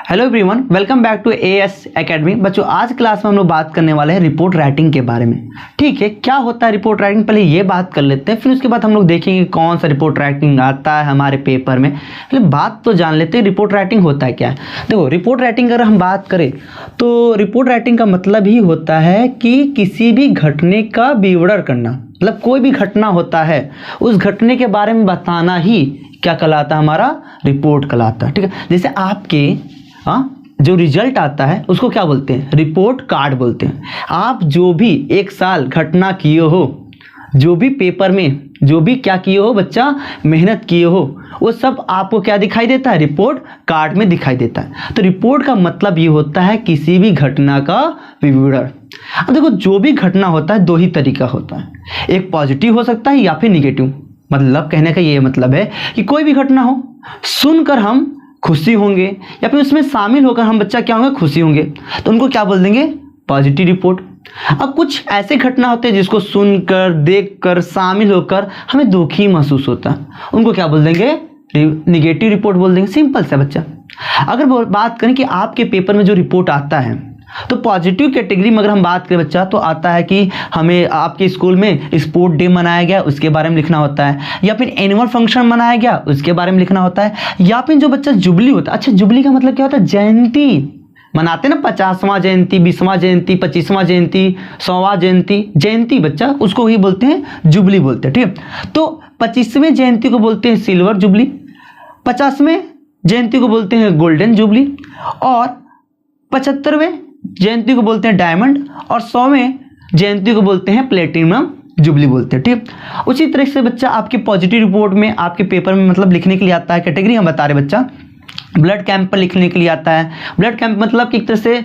Hello everyone, welcome back to AS academy. बच्चों, आज class में हम लोग बात करने वाले हैं रिपोर्ट राइटिंग के बारे में। ठीक है, क्या होता है रिपोर्ट राइटिंग, पहले ये बात कर लेते हैं, फिर उसके बाद हम लोग देखेंगे कौन सा रिपोर्ट राइटिंग आता है हमारे पेपर में। पहले बात तो जान लेते हैं रिपोर्ट राइटिंग होता है क्या है। देखो, रिपोर्ट राइटिंग अगर हम बात करें तो रिपोर्ट राइटिंग का मतलब ही होता है कि किसी भी घटने का विवरण करना, मतलब कोई भी घटना होता है उस घटने के बारे में बताना ही क्या कहलाता है, हमारा रिपोर्ट कहलाता है। ठीक है, जैसे आपके जो रिजल्ट आता है उसको क्या बोलते हैं, रिपोर्ट कार्ड बोलते हैं। आप जो भी एक साल घटना किए हो, जो भी पेपर में जो भी क्या किए हो बच्चा, मेहनत किए हो, वो सब आपको क्या दिखाई देता है, रिपोर्ट कार्ड में दिखाई देता है। तो रिपोर्ट का मतलब ये होता है किसी भी घटना का विवरण। अब देखो, जो भी घटना होता है दो ही तरीका होता है, एक पॉजिटिव हो सकता है या फिर निगेटिव। मतलब कहने का ये मतलब है कि कोई भी घटना हो, सुनकर हम खुशी होंगे या फिर उसमें शामिल होकर हम बच्चा क्या होंगे, खुशी होंगे, तो उनको क्या बोल देंगे, पॉजिटिव रिपोर्ट। अब कुछ ऐसे घटना होते हैं जिसको सुनकर, देखकर, शामिल होकर हमें दुखी महसूस होता है, उनको क्या बोल देंगे, निगेटिव रिपोर्ट बोल देंगे। सिंपल सा बच्चा। अगर बात करें कि आपके पेपर में जो रिपोर्ट आता है तो पॉजिटिव कैटेगरी में अगर हम बात करें बच्चा, तो आता है कि हमें आपके स्कूल में स्पोर्ट डे मनाया गया उसके बारे में लिखना होता है, या फिर एनुअल फंक्शन मनाया गया उसके बारे में लिखना होता है, या फिर जो बच्चा जुबली होता है। अच्छा, जुबली का मतलब क्या होता है, जयंती मनाते हैं ना, 50वां जयंती, 20वां जयंती, 25वां जयंती, 100वां जयंती, जयंती बच्चा उसको ही बोलते हैं जुबली बोलते हैं। ठीक है, तो 25वें जयंती को बोलते हैं सिल्वर जुबली, 50वें जयंती को बोलते हैं गोल्डन जुबली, और 75वें जयंती को बोलते हैं डायमंड, और 100वें जयंती को बोलते हैं प्लेटिनम जुबली बोलते हैं। ठीक, उसी तरह से बच्चा आपके पॉजिटिव रिपोर्ट में आपके पेपर में मतलब लिखने के लिए आता है, कैटेगरी हम बता रहे बच्चा, ब्लड कैंप पर लिखने के लिए आता है। ब्लड कैंप मतलब कि एक तरह से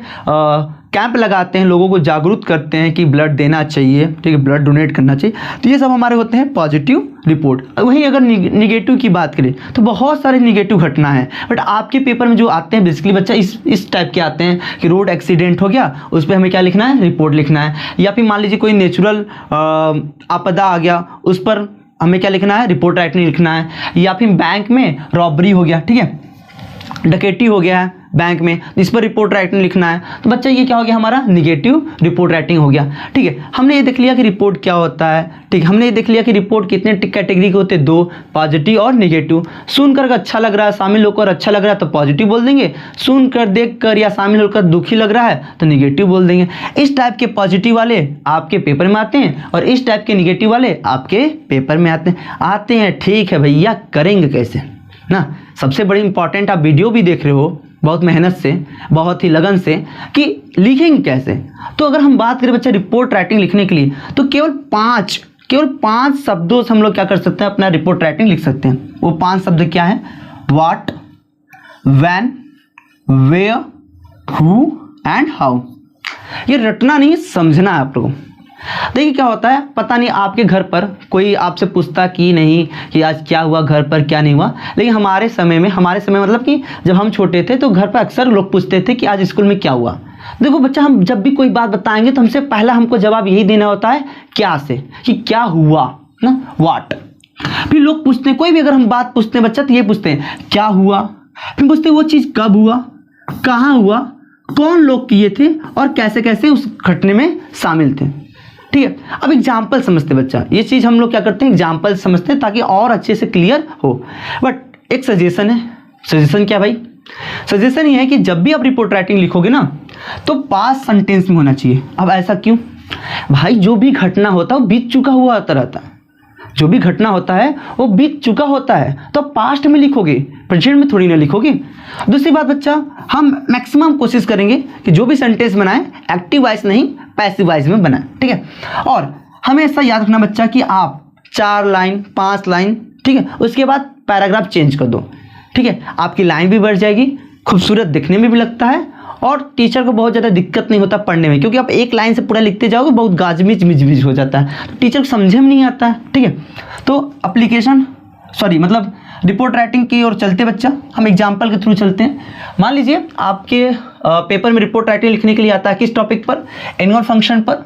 कैंप लगाते हैं, लोगों को जागरूक करते हैं कि ब्लड देना चाहिए, ठीक है, ब्लड डोनेट करना चाहिए। तो ये सब हमारे होते हैं पॉजिटिव रिपोर्ट। वहीं अगर निगेटिव की बात करें तो बहुत सारे निगेटिव घटना है, बट आपके पेपर में जो आते हैं बेसिकली बच्चा इस टाइप के आते हैं कि रोड एक्सीडेंट हो गया, उस पर हमें क्या लिखना है, रिपोर्ट लिखना है, या फिर मान लीजिए कोई नेचुरल आपदा आ गया, उस पर हमें क्या लिखना है, रिपोर्ट राइटिंग लिखना है, या फिर बैंक में रॉबरी हो गया, ठीक है, डकैती हो गया है बैंक में, इस पर रिपोर्ट राइटिंग लिखना है। तो बच्चा ये क्या हो गया, हमारा निगेटिव रिपोर्ट राइटिंग हो गया। ठीक है, हमने ये देख लिया कि रिपोर्ट क्या होता है। ठीक है, हमने ये देख लिया कि रिपोर्ट कितने कैटेगरी के होते हैं, दो, पॉजिटिव और निगेटिव। सुनकर अच्छा लग रहा है, शामिल होकर अच्छा लग रहा है तो पॉजिटिव बोल देंगे, सुनकर, देखकर या शामिल होकर दुखी लग रहा है तो निगेटिव बोल देंगे। इस टाइप के पॉजिटिव वाले आपके पेपर में आते हैं और इस टाइप के निगेटिव वाले आपके पेपर में आते हैं। ठीक है भैया, करेंगे कैसे ना, सबसे बड़ी इंपॉर्टेंट आप वीडियो भी देख रहे हो बहुत मेहनत से, बहुत ही लगन से, कि लिखेंगे कैसे। तो अगर हम बात करें बच्चा रिपोर्ट राइटिंग लिखने के लिए, तो केवल पांच शब्दों से हम लोग क्या कर सकते हैं, अपना रिपोर्ट राइटिंग लिख सकते हैं। वो 5 शब्द क्या है, what, when, where, who and how. ये रटना नहीं, समझना है आप लोगों को। देखिए क्या होता है, पता नहीं आपके घर पर कोई आपसे पूछता कि नहीं कि आज क्या हुआ, घर पर क्या नहीं हुआ, लेकिन हमारे समय मतलब कि जब हम छोटे थे तो घर पर अक्सर लोग पूछते थे कि आज स्कूल में क्या हुआ। देखो बच्चा, हम जब भी कोई बात बताएंगे तो हमसे पहला हमको जवाब यही देना होता है क्या से, कि क्या हुआ ना, व्हाट। फिर लोग पूछते हैं, कोई भी अगर हम बात पूछते हैं बच्चा तो ये पूछते हैं क्या हुआ, फिर पूछते हैं वो चीज़ कब हुआ, कहाँ हुआ, कौन लोग किए थे और कैसे कैसे उस घटने में शामिल थे। ठीक है, अब एग्जाम्पल समझते बच्चा, ये चीज़ हम लोग क्या करते हैं, एग्जाम्पल समझते हैं ताकि और अच्छे से क्लियर हो। बट एक सजेशन है, सजेशन क्या भाई, सजेशन ये है कि जब भी आप रिपोर्ट राइटिंग लिखोगे ना तो पास्ट सेंटेंस में होना चाहिए। अब ऐसा क्यों भाई, जो भी घटना होता है वो बीत चुका हुआ आता रहता है, जो भी घटना होता है वो बीत चुका होता है, तो पास्ट में लिखोगे, प्रेजेंट में थोड़ी ना लिखोगे। दूसरी बात बच्चा, हम मैक्सिमम कोशिश करेंगे कि जो भी सेंटेंस बनाएं एक्टिव वॉइस नहीं पैसिव वॉइस में बनाएं। ठीक है, और हमेशा याद रखना बच्चा कि आप 4 लाइन 5 लाइन, ठीक है, उसके बाद पैराग्राफ चेंज कर दो। ठीक है, आपकी लाइन भी बढ़ जाएगी, खूबसूरत दिखने में भी लगता है, और टीचर को बहुत ज़्यादा दिक्कत नहीं होता पढ़ने में, क्योंकि आप एक लाइन से पूरा लिखते जाओगे बहुत गाजमिज मिजमिज हो जाता है, तो टीचर को समझे में नहीं आता है। ठीक है, तो मतलब रिपोर्ट राइटिंग की ओर चलते बच्चा, हम एग्जाम्पल के थ्रू चलते हैं। मान लीजिए आपके पेपर में रिपोर्ट राइटिंग लिखने के लिए आता है किस टॉपिक पर, एनुअल फंक्शन पर,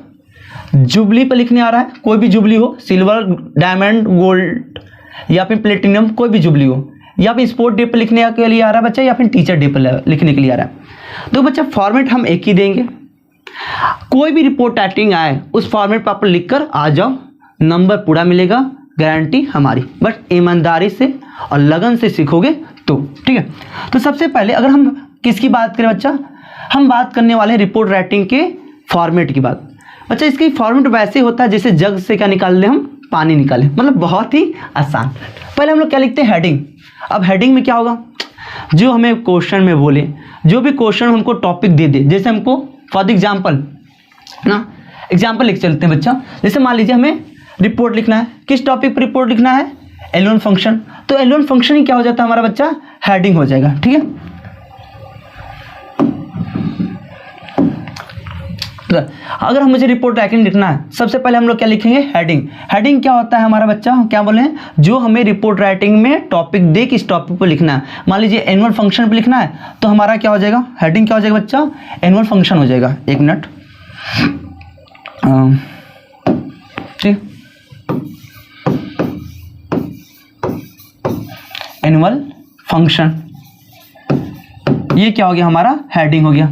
जुबली पर लिखने आ रहा है, कोई भी जुबली हो, सिल्वर, डायमंड, गोल्ड या फिर प्लेटिनम, कोई भी जुबली हो, या फिर स्पोर्ट डे पर लिखने के लिए आ रहा है बच्चा, या फिर टीचर डे पर लिखने के लिए आ रहा है। तो बच्चा फॉर्मेट हम एक ही देंगे, कोई भी रिपोर्ट राइटिंग आए उस फॉर्मेट पर आप लिख कर आ जाओ, नंबर पूरा मिलेगा, गारंटी हमारी। बट ईमानदारी से और लगन से सीखोगे तो ठीक है। तो सबसे पहले अगर हम किसकी बात करें बच्चा, हम बात करने वाले हैं रिपोर्ट राइटिंग के फॉर्मेट की बात। बच्चा इसकी फॉर्मेट वैसे होता है जैसे जग से क्या निकाल ले हम, पानी निकालें, मतलब बहुत ही आसान। पहले हम लोग क्या लिखते हैं, हेडिंग। अब हेडिंग में क्या होगा, जो हमें क्वेश्चन में बोले, जो भी क्वेश्चन हमको टॉपिक दे दे, जैसे हमको फॉर द एग्जाम्पल ना, एग्जाम्पल लिख चलते हैं बच्चा। जैसे मान लीजिए हमें रिपोर्ट लिखना है, किस टॉपिक पर रिपोर्ट लिखना है, एल1 फंक्शन। तो एल1 फंक्शन ही क्या हो जाता है हमारा बच्चा, हेडिंग हो जाएगा। ठीक है, अगर हम मुझे रिपोर्ट राइटिंग लिखना है, सबसे पहले हम लोग क्या लिखेंगे, हेडिंग। हेडिंग क्या होता है हमारा बच्चा, क्या बोले हैं, जो हमें रिपोर्ट राइटिंग में टॉपिक दे, किस टॉपिक पर लिखना है। मान लीजिए एनुअल फंक्शन पर लिखना है, तो हमारा क्या हो जाएगा, हेडिंग क्या हो जाएगा बच्चा, एनुअल फंक्शन हो जाएगा। एक मिनट, ठीक, एनुअल फंक्शन, ये क्या हो गया हमारा, हेडिंग हो गया।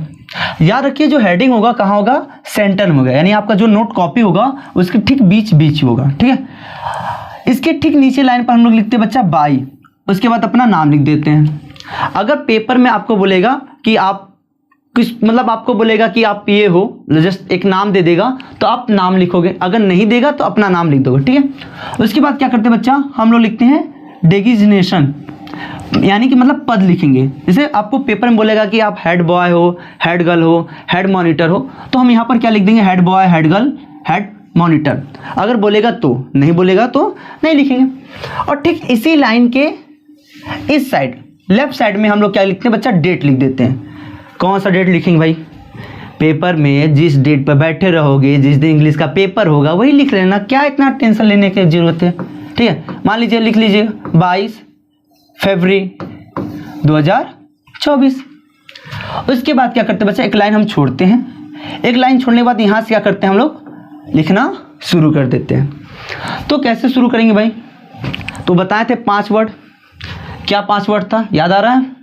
याद रखिए जो हेडिंग होगा कहाँ होगा, सेंटर में होगा, यानी आपका जो नोट कॉपी होगा उसके ठीक बीच बीच होगा। ठीक है, इसके ठीक नीचे लाइन पर हम लोग लिखते हैं बच्चा बाई, उसके बाद अपना नाम लिख देते हैं। अगर पेपर में आपको बोलेगा कि आप किस, मतलब आपको बोलेगा कि आप ये हो, जस्ट एक नाम दे देगा तो आप नाम लिखोगे, अगर नहीं देगा तो अपना नाम लिख दोगे। ठीक है, उसके बाद क्या करते हैं बच्चा, हम लोग लिखते हैं डेजिग्नेशन, यानी कि मतलब पद लिखेंगे। जैसे आपको पेपर में बोलेगा कि आप हेड बॉय हो, हेड गर्ल हो, हेड मॉनिटर हो, तो हम यहाँ पर क्या लिख देंगे, head boy, head girl, head monitor. अगर बोलेगा तो, नहीं बोलेगा तो नहीं लिखेंगे। और ठीक इसी लाइन के इस साइड, लेफ्ट साइड में हम लोग क्या लिखते हैं बच्चा, डेट लिख देते हैं। कौन सा डेट लिखेंगे भाई, पेपर में जिस डेट पर बैठे रहोगे, जिस दिन इंग्लिश का पेपर होगा वही लिख लेना, क्या इतना टेंशन लेने की जरूरत है। ठीक है, मान लीजिए लिख लीजिए 22 फरवरी 2024। उसके बाद क्या करते हैं बच्चा, एक लाइन हम छोड़ते हैं, एक लाइन छोड़ने के बाद यहाँ से क्या करते हैं हम लोग, लिखना शुरू कर देते हैं। तो कैसे शुरू करेंगे भाई, तो बताए थे 5 वर्ड, क्या 5 वर्ड था, याद आ रहा है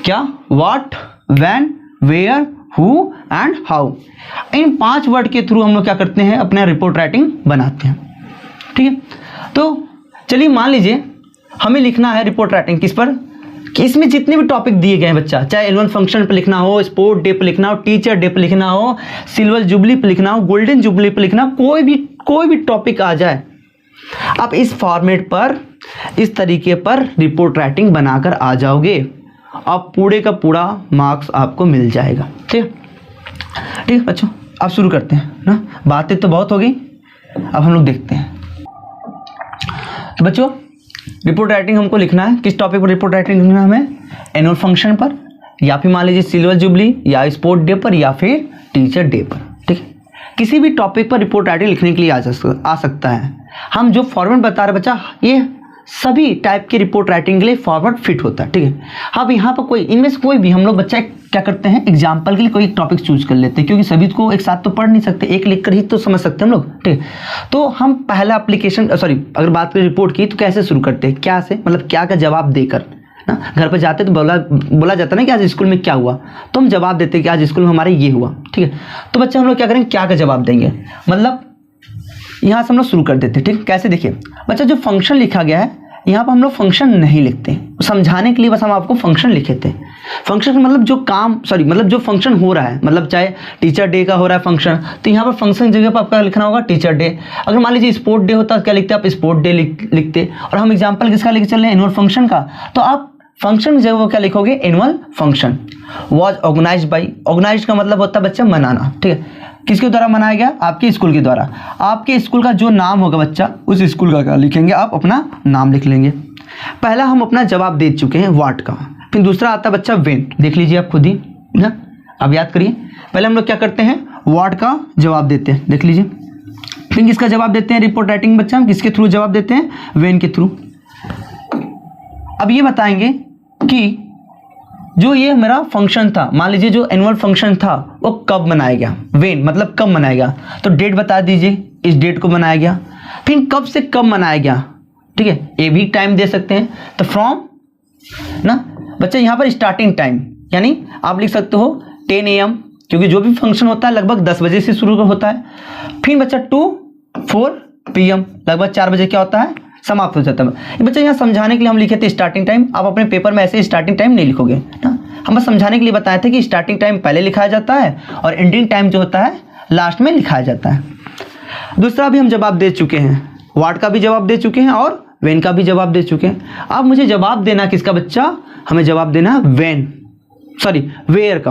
क्या, what, when, where, who and how. इन 5 वर्ड के थ्रू हम लोग क्या करते हैं, अपना रिपोर्ट राइटिंग बनाते हैं। ठीक है, तो चलिए मान लीजिए हमें लिखना है रिपोर्ट राइटिंग किस पर, कि इसमें जितने भी टॉपिक दिए गए हैं बच्चा, चाहे एनुअल फंक्शन पर लिखना हो, स्पोर्ट डे पर लिखना हो, टीचर डे पर लिखना हो, सिल्वर जुबली पर लिखना हो, गोल्डन जुबली पर लिखना हो, कोई भी टॉपिक आ जाए, आप इस फॉर्मेट पर, इस तरीके पर रिपोर्ट राइटिंग बनाकर आ जाओगे, आप पूरे का पूरा मार्क्स आपको मिल जाएगा। ठीक है बच्चों, अब शुरू करते हैं ना, बातें तो बहुत हो गई, अब हम लोग देखते हैं। बच्चों रिपोर्ट राइटिंग हमको लिखना है, किस टॉपिक पर रिपोर्ट राइटिंग लिखना है हमें, एनुअल फंक्शन पर, या फिर मान लीजिए सिल्वर जुबली, या स्पोर्ट डे पर, या फिर टीचर डे पर। ठीक है, किसी भी टॉपिक पर रिपोर्ट राइटिंग लिखने के लिए आ सकता है। हम जो फॉर्मेट बता रहे बच्चा, ये सभी टाइप के रिपोर्ट राइटिंग के लिए फॉर्मेट फिट होता है। ठीक है, अब यहाँ पर कोई, इनमें से कोई भी हम लोग बच्चा क्या करते हैं, एग्जाम्पल के लिए कोई एक टॉपिक चूज कर लेते हैं, क्योंकि सभी को एक साथ तो पढ़ नहीं सकते, एक लिख कर ही तो समझ सकते हैं हम लोग। ठीक है, तो हम पहला एप्लीकेशन अगर बात करें रिपोर्ट की, तो कैसे शुरू करते हैं, क्या से, मतलब क्या का जवाब देकर ना, घर पर जाते तो बोला जाता ना कि आज स्कूल में क्या हुआ, तो हम जवाब देते हैं कि आज स्कूल में हमारे ये हुआ। ठीक है, तो बच्चा हम लोग क्या करेंगे, क्या का जवाब देंगे, मतलब यहाँ से हम लोग शुरू कर देते हैं। ठीक, कैसे देखिए बच्चा, जो फंक्शन लिखा गया है यहाँ पर हम लोग फंक्शन नहीं लिखते, समझाने के लिए बस हम आपको फंक्शन लिखे थे। फंक्शन मतलब जो काम, मतलब जो फंक्शन हो रहा है, मतलब चाहे टीचर डे का हो रहा है फंक्शन, तो यहाँ पर फंक्शन जगह पर आपका लिखना होगा टीचर डे। अगर मान लीजिए स्पोर्ट डे होता तो क्या लिखते, आप स्पोर्ट डे लिखते। और हम एग्जाम्पल किसका लेके चल रहे हैं, एनुअल फंक्शन का, तो आप फंक्शन की जगह क्या लिखोगे, annual function. Was organised by, organised का मतलब होता है बच्चा मनाना। ठीक है, किसके द्वारा मनाया गया, आपके स्कूल के द्वारा। आपके स्कूल का जो नाम होगा बच्चा, उस स्कूल का क्या लिखेंगे, आप अपना नाम लिख लेंगे। पहला हम अपना जवाब दे चुके हैं व्हाट का, फिर दूसरा आता है बच्चा व्हेन, देख लीजिए आप खुद ही ना, अब याद करिए। पहले हम लोग क्या करते हैं, व्हाट का जवाब देते हैं, देख लीजिए। फिर किसका जवाब देते हैं रिपोर्ट राइटिंग बच्चा, हम किसके थ्रू जवाब देते हैं, व्हेन के थ्रू। अब ये बताएंगे कि जो ये मेरा फंक्शन था, मान लीजिए जो एनुअल फंक्शन था वो कब मनाया गया, व्हेन मतलब कब मनाया गया, तो डेट बता दीजिए, इस डेट को मनाया गया। फिर कब से कब मनाया गया, ठीक है, ये भी टाइम दे सकते हैं, तो फ्रॉम ना बच्चा। यहाँ पर स्टार्टिंग टाइम यानी आप लिख सकते हो 10 AM, क्योंकि जो भी फंक्शन होता है लगभग 10 बजे से शुरू होता है। फिर बच्चा 2 4 PM, लगभग 4 बजे क्या होता है, समाप्त हो जाता है। ये बच्चा यहाँ समझाने के लिए हम लिखे थे स्टार्टिंग टाइम। आप अपने पेपर में ऐसे स्टार्टिंग टाइम नहीं लिखोगे ना, हम बस समझाने के लिए बताए थे कि स्टार्टिंग टाइम पहले लिखाया जाता है और एंडिंग टाइम जो होता है लास्ट में लिखाया जाता है। दूसरा भी हम जवाब दे चुके हैं, व्हाट का भी जवाब दे चुके हैं और व्हेन का भी जवाब दे चुके हैं। अब मुझे जवाब देना किसका बच्चा, हमें जवाब देना है वेयर का।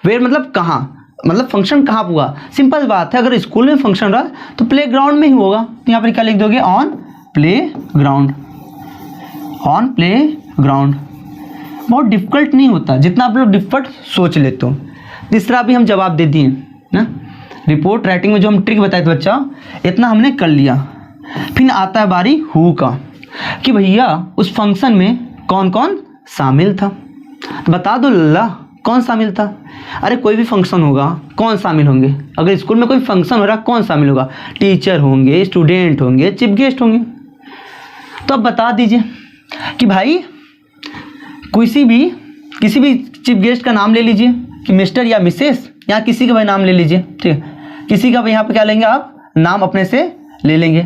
वेयर मतलब कहाँ, मतलब फंक्शन कहाँ हुआ। सिंपल बात है, अगर स्कूल में फंक्शन रहा तो प्ले ग्राउंड में ही होगा। यहाँ पर क्या लिख दोगे, ऑन प्ले ग्राउंड। बहुत डिफिकल्ट नहीं होता जितना आप लोग डिफिकल्ट सोच लेते हो। तीसरा भी हम जवाब दे दिए ना, रिपोर्ट राइटिंग में जो हम ट्रिक बताए थे बच्चा, इतना हमने कर लिया। फिर आता है बारी हु का, कि भैया उस फंक्शन में कौन कौन शामिल था। तो बता दो लल्ला, कौन शामिल था। अरे कोई भी फंक्शन होगा, कौन शामिल होंगे। अगर स्कूल में कोई फंक्शन हो रहा है, कौन शामिल होगा, टीचर होंगे, स्टूडेंट होंगे, चीफ गेस्ट होंगे। तो अब बता दीजिए कि भाई किसी भी चीफ गेस्ट का नाम ले लीजिए, कि मिस्टर या मिसेस, या किसी का भाई नाम ले लीजिए, ठीक है। किसी का भाई यहाँ पे क्या लेंगे आप, नाम अपने से ले लेंगे,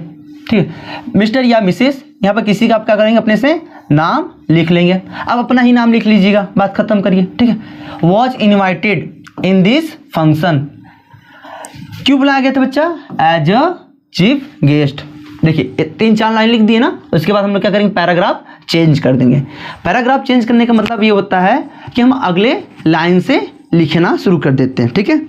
ठीक है। मिस्टर या मिसेस, यहाँ पर किसी का आप क्या करेंगे, अपने से नाम लिख लेंगे। अब अपना ही नाम लिख लीजिएगा, बात खत्म करिए, ठीक है। Was invited in this function, क्यों बुलाया गया था बच्चा, एज अ चीफ गेस्ट। देखिए 3-4 लाइन लिख दिए ना, उसके बाद हम लोग क्या करेंगे, पैराग्राफ चेंज कर देंगे। पैराग्राफ चेंज करने का मतलब ये होता है कि हम अगले लाइन से लिखना शुरू कर देते हैं, ठीक है।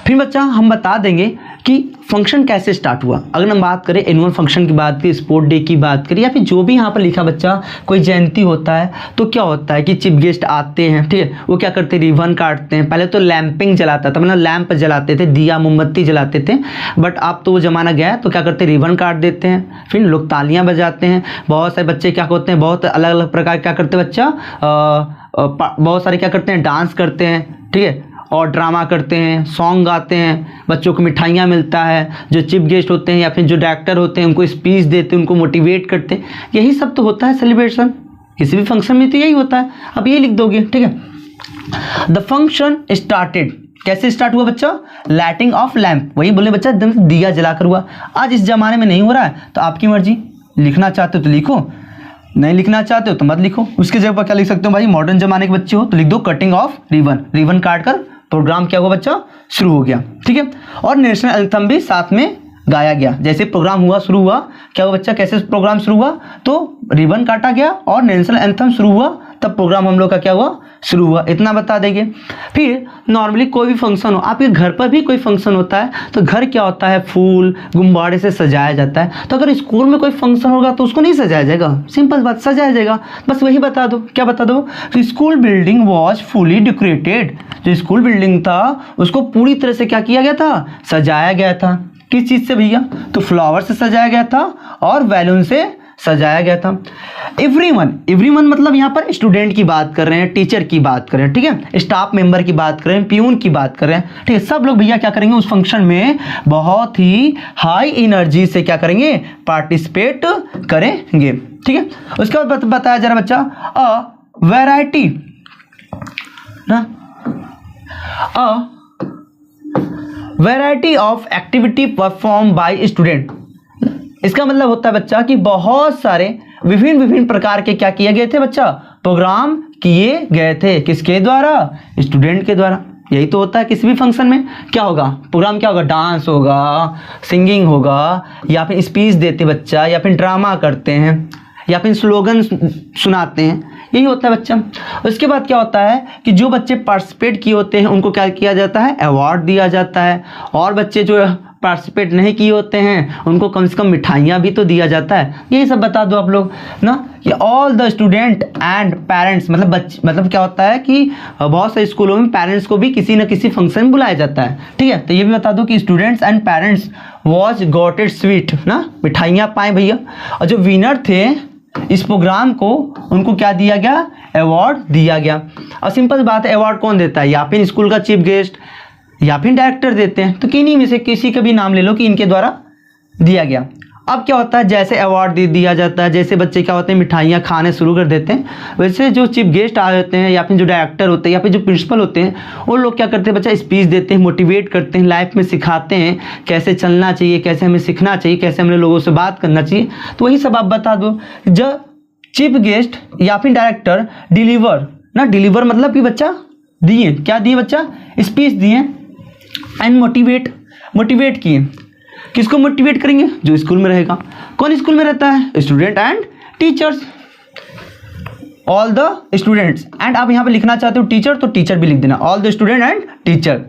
फिर बच्चा हम बता देंगे कि फंक्शन कैसे स्टार्ट हुआ। अगर हम बात करें एनुअल फंक्शन की बात करें, स्पोर्ट डे की बात करें, या फिर जो भी यहाँ पर लिखा बच्चा, कोई जयंती होता है तो क्या होता है कि चीफ गेस्ट आते हैं, ठीक है। वो क्या करते हैं, रिबन काटते हैं। पहले तो लैंपिंग जलाता था, मतलब लैंप जलाते थे, दिया मोमबत्ती जलाते थे। बट अब तो वो ज़माना गया है, तो क्या करते हैं, रिबन काट देते हैं। फिर लोग तालियाँ बजाते हैं। बहुत सारे बच्चे क्या होते हैं, बहुत अलग अलग प्रकार क्या करते हैं बच्चा, बहुत सारे क्या करते हैं, डांस करते हैं, ठीक है, और ड्रामा करते हैं, सॉन्ग गाते हैं, बच्चों को मिठाइयाँ मिलता है। जो चीफ गेस्ट होते हैं या फिर जो डायरेक्टर होते हैं, उनको स्पीच देते हैं, उनको मोटिवेट करते हैं। यही सब तो होता है सेलिब्रेशन, किसी भी फंक्शन में तो यही होता है। अब ये लिख दोगे, ठीक है। द फंक्शन स्टार्टेड, कैसे स्टार्ट हुआ बच्चा, लाइटिंग ऑफ लैम्प। वही बोले बच्चा, एकदम दिया जलाकर हुआ। आज इस जमाने में नहीं हो रहा है, तो आपकी मर्जी, लिखना चाहते हो तो लिखो, नहीं लिखना चाहते हो तो मत लिखो। उसके जगह पर क्या लिख सकते हो भाई, मॉडर्न जमाने के बच्चे हो तो लिख दो कटिंग ऑफ रिबन। रिबन काट कर प्रोग्राम क्या हुआ बच्चा, शुरू हो गया, ठीक है। और नेशनल एंथम भी साथ में गाया गया। जैसे प्रोग्राम हुआ, शुरू हुआ, क्या हुआ बच्चा, कैसे प्रोग्राम शुरू हुआ, तो रिबन काटा गया और नेशनल एंथम शुरू हुआ, तब प्रोग्राम हम लोग का क्या हुआ, शुरू हुआ। इतना बता देंगे। फिर नॉर्मली कोई भी फंक्शन हो, आपके घर पर भी कोई फंक्शन होता है तो घर क्या होता है, फूल गुब्बारे से सजाया जाता है। तो अगर स्कूल में कोई फंक्शन होगा तो उसको नहीं सजाया जाएगा, सिंपल बात, सजाया जाएगा। बस वही बता दो, क्या बता दो, school building was fully decorated. जो स्कूल बिल्डिंग था उसको पूरी तरह से क्या किया गया था, सजाया गया था। किस चीज़ से भैया, तो फ्लावर से सजाया गया था और बैलून से सजाया गया था। एवरीवन मतलब यहाँ पर स्टूडेंट की बात कर रहे हैं, टीचर की बात कर रहे हैं, ठीक है, स्टाफ मेंबर की बात कर रहे हैं, प्यून की बात कर रहे हैं, ठीक है। सब लोग भैया क्या करेंगे, उस फंक्शन में बहुत ही हाई एनर्जी से क्या करेंगे, पार्टिसिपेट करेंगे, ठीक है। उसके बाद बताया जा रहा बच्चा, अ वैरायटी ना, a variety of activity perform by student. इसका मतलब होता है बच्चा कि बहुत सारे विभिन्न प्रकार के क्या किए गए थे बच्चा, प्रोग्राम किए गए थे। किसके द्वारा, स्टूडेंट के द्वारा। यही तो होता है किसी भी फंक्शन में, क्या होगा प्रोग्राम, क्या होगा, डांस होगा, सिंगिंग होगा, या फिर स्पीच देते बच्चा, या फिर ड्रामा करते हैं, या फिर स्लोगन सुनाते हैं, यही होता है बच्चा। उसके बाद क्या होता है कि जो बच्चे पार्टिसिपेट किए होते हैं उनको क्या किया जाता है, अवार्ड दिया जाता है। और बच्चे जो पार्टिसिपेट नहीं किए होते हैं उनको कम से कम मिठाइयाँ भी तो दिया जाता है। यही सब बता दो आप लोग ना, कि all the student and parents, मतलब क्या होता है कि बहुत सारे स्कूलों में पेरेंट्स को भी किसी न किसी फंक्शन में बुलाया जाता है, ठीक है। तो ये भी बता दो कि students and parents was got it sweet ना, मिठाइयाँ पाएँ भैया। और जो विनर थे इस प्रोग्राम को, उनको क्या दिया गया, अवार्ड दिया गया। और सिंपल बात है, अवार्ड कौन देता है, या फिर स्कूल का चीफ गेस्ट या फिर डायरेक्टर देते हैं। तो किन्हीं में से किसी का भी नाम ले लो कि इनके द्वारा दिया गया। अब क्या होता है, जैसे अवार्ड दे दिया जाता है, जैसे बच्चे क्या होते हैं मिठाइयाँ खाने शुरू कर देते हैं, वैसे जो चीफ गेस्ट आ जाते हैं या फिर जो डायरेक्टर होते हैं या फिर जो प्रिंसिपल होते हैं, वो लोग क्या करते हैं, बच्चा स्पीच देते हैं, मोटिवेट करते हैं, लाइफ में सिखाते हैं कैसे चलना चाहिए, कैसे हमें सीखना चाहिए, कैसे हमें लोगों से बात करना चाहिए। तो वही सब आप बता दो। जब चीफ गेस्ट या फिर डायरेक्टर डिलीवर मतलब कि बच्चा दिए, क्या दिए बच्चा, स्पीच दिए एंड मोटिवेट किए। किसको मोटिवेट करेंगे, जो स्कूल में रहेगा। कौन स्कूल में रहता है, student and teachers, all the students. And आप यहाँ पे लिखना चाहते हो टीचर, तो टीचर भी लिख देना, all the student and teacher.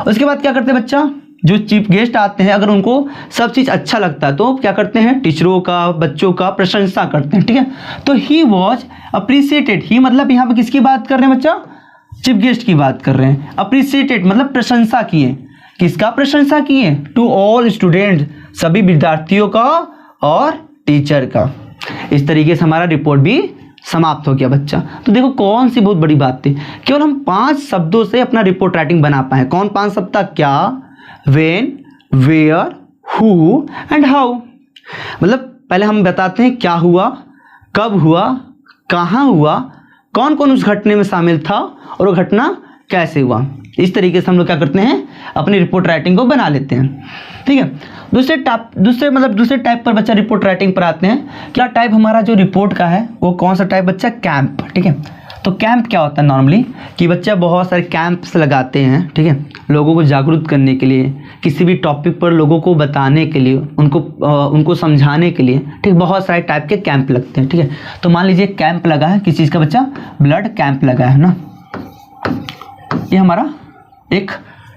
उसके बाद क्या करते हैं बच्चा, जो चीफ गेस्ट आते हैं अगर उनको सब चीज़ अच्छा लगता है तो क्या करते हैं, टीचरों का, बच्चों का प्रशंसा करते हैं, ठीक है। तो ही वॉज अप्रिसिएटेड, ही मतलब यहाँ पे किसकी बात कर रहे हैं बच्चा, चीफ गेस्ट की बात कर रहे हैं। अप्रिसिएटेड मतलब प्रशंसा किए, किसका प्रशंसा किए, टू ऑल स्टूडेंट, सभी विद्यार्थियों का और टीचर का। इस तरीके से हमारा रिपोर्ट भी समाप्त हो गया बच्चा। तो देखो कौन सी बहुत बड़ी बात थी, केवल हम 5 शब्दों से अपना रिपोर्ट राइटिंग बना पाए। कौन 5 शब्द था, क्या, when, where, who and how. मतलब पहले हम बताते हैं क्या हुआ, कब हुआ, कहाँ हुआ, कौन कौन उस घटने में शामिल था और वो घटना कैसे हुआ। इस तरीके से हम लोग क्या करते हैं, अपनी रिपोर्ट राइटिंग को बना लेते हैं, ठीक है। दूसरे टाइप पर बच्चा रिपोर्ट राइटिंग पर आते हैं। क्या टाइप हमारा जो रिपोर्ट का है वो कौन सा टाइप बच्चा, कैंप, ठीक है। तो कैंप क्या होता है नॉर्मली, कि बच्चा बहुत सारे कैंप्स लगाते हैं, ठीक है, लोगों को जागरूक करने के लिए, किसी भी टॉपिक पर लोगों को बताने के लिए, उनको समझाने के लिए, ठीक, बहुत सारे टाइप के कैंप लगते हैं, ठीक है। तो मान लीजिए कैंप लगा है किस चीज़ का बच्चा, ब्लड कैंप लगा है ना। ये हमारा एक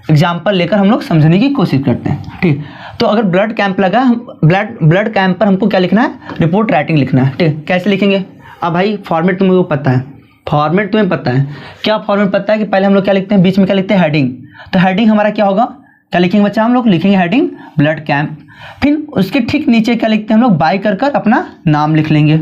एग्जाम्पल लेकर हम लोग समझने की कोशिश करते हैं, ठीक। तो अगर ब्लड कैंप लगा है, ब्लड कैंप पर हमको क्या लिखना है, रिपोर्ट राइटिंग लिखना है, ठीक। कैसे लिखेंगे, अब भाई फॉर्मेट तुम्हें पता है, फॉर्मेट तुम्हें पता है, क्या फॉर्मेट पता है कि पहले हम लोग क्या लिखते हैं, बीच में क्या लिखते हैं, हेडिंग। तो हेडिंग हमारा क्या होगा, क्या लिखेंगे बच्चा, हम लोग लिखेंगे हेडिंग ब्लड कैंप। फिर उसके ठीक नीचे क्या लिखते हैं हम लोग, बाय कर अपना नाम लिख लेंगे।